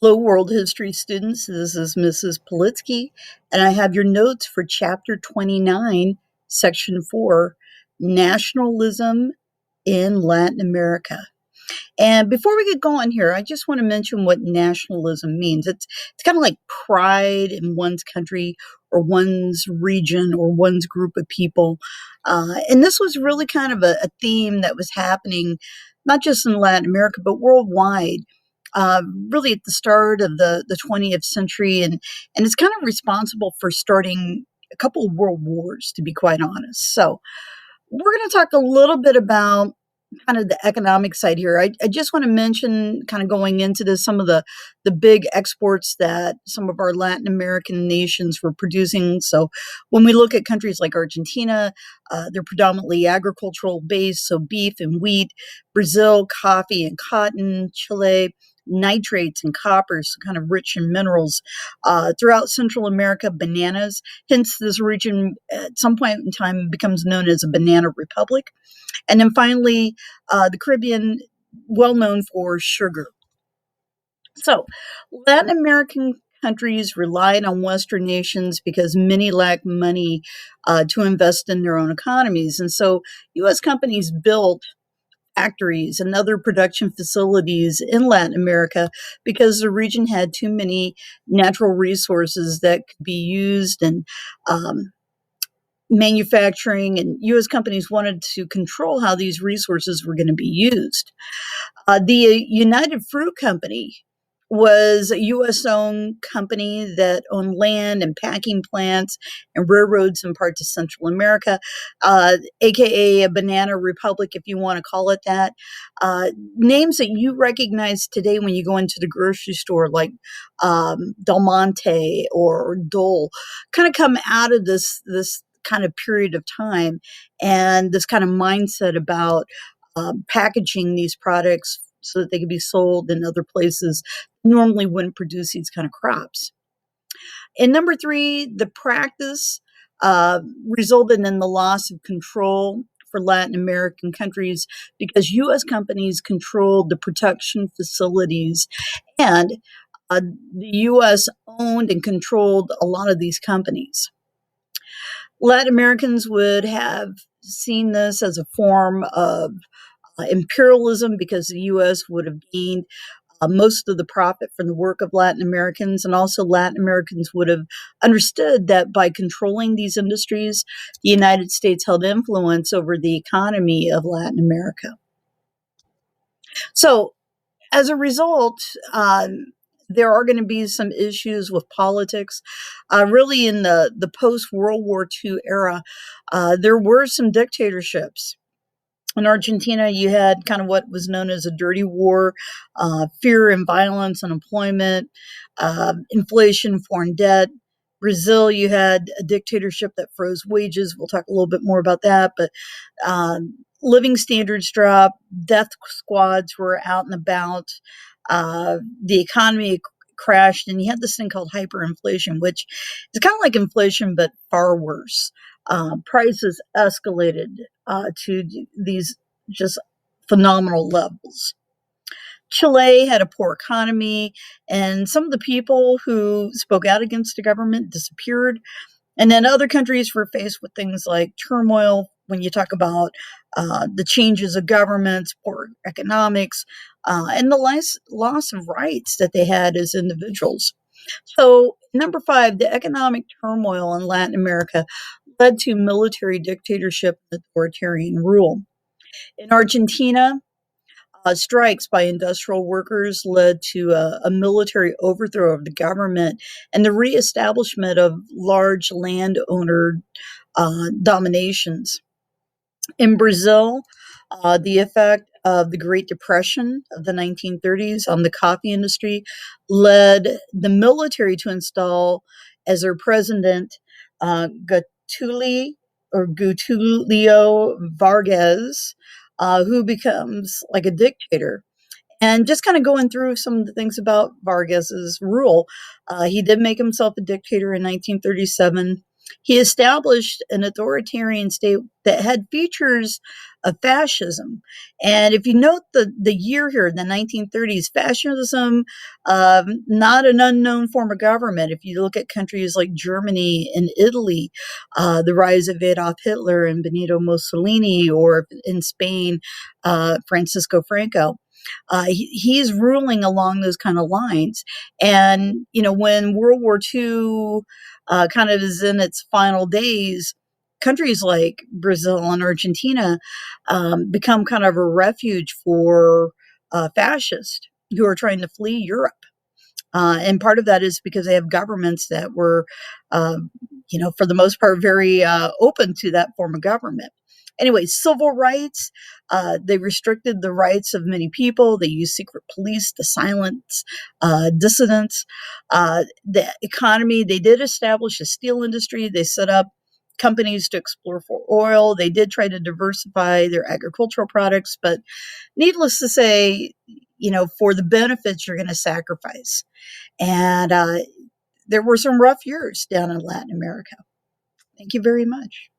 Hello, world history students. This is Mrs. Politsky, and I have your notes for Chapter 29, Section 4 Nationalism in Latin America. And before we get going here, I just want to mention what nationalism means. It's kind of like pride in one's country or one's region or one's group of people. And this was really kind of a theme that was happening not just in Latin America, but worldwide. Really at the start of the 20th century, and it's kind of responsible for starting a couple of world wars, to be quite honest. So, we're going to talk a little bit about kind of the economic side here. I just want to mention, kind of going into this, some of the big exports that some of our Latin American nations were producing. So when we look at countries like Argentina, they're predominantly agricultural based, so beef and wheat. Brazil, coffee and cotton. Chile, nitrates and copper, so kind of rich in minerals. Throughout Central America, bananas. Hence, this region at some point in time becomes known as a banana republic. And then finally, the Caribbean, well known for sugar. So, Latin American countries relied on Western nations because many lacked money to invest in their own economies. And so, U.S. companies built factories and other production facilities in Latin America because the region had too many natural resources that could be used and manufacturing, and U.S. companies wanted to control how these resources were going to be used. The United Fruit Company was a U.S. owned company that owned land and packing plants and railroads in parts of Central America, aka a banana republic, if you want to call it that. Names that you recognize today when you go into the grocery store, like Del Monte or Dole, kind of come out of this kind of period of time and this kind of mindset about packaging these products so that they could be sold in other places normally wouldn't produce these kind of crops. And number three, the practice resulted in the loss of control for Latin American countries because U.S. companies controlled the production facilities, and the U.S. owned and controlled a lot of these companies. Latin Americans would have seen this as a form of imperialism because the U.S. would have gained most of the profit from the work of Latin Americans, and also Latin Americans would have understood that by controlling these industries, the United States held influence over the economy of Latin America. So, as a result, there are going to be some issues with politics. Really, in the post World War II era, there were some dictatorships. In Argentina, you had kind of what was known as a dirty war, fear and violence, unemployment, inflation, foreign debt. Brazil, you had a dictatorship that froze wages. We'll talk a little bit more about that. But living standards dropped, death squads were out and about, the economy crashed, and you had this thing called hyperinflation, which is kind of like inflation, but far worse. Prices escalated to these just phenomenal levels. Chile had a poor economy, and some of the people who spoke out against the government disappeared. And then other countries were faced with things like turmoil when you talk about the changes of governments, poor economics, and the loss of rights that they had as individuals. So, number five, the economic turmoil in Latin America led to military dictatorship and authoritarian rule. In Argentina, strikes by industrial workers led to a military overthrow of the government and the reestablishment of large landowner dominations. In Brazil, the effect of the Great Depression of the 1930s on the coffee industry led the military to install as their president Getulio Vargas, who becomes like a dictator. And just kind of going through some of the things about Vargas's rule, he did make himself a dictator in 1937. He established an authoritarian state that had features of fascism. And if you note the year here, the 1930s, fascism, not an unknown form of government. If you look at countries like Germany and Italy, the rise of Adolf Hitler and Benito Mussolini, or in Spain, Francisco Franco. He's ruling along those kind of lines. And, when World War II kind of is in its final days, countries like Brazil and Argentina become kind of a refuge for fascists who are trying to flee Europe. And part of that is because they have governments that were, for the most part, very open to that form of government. Anyway, civil rights, they restricted the rights of many people. They used secret police to silence dissidents. The economy, they did establish a steel industry. They set up companies to explore for oil. They did try to diversify their agricultural products, but needless to say, for the benefits, you're going to sacrifice. And there were some rough years down in Latin America. Thank you very much.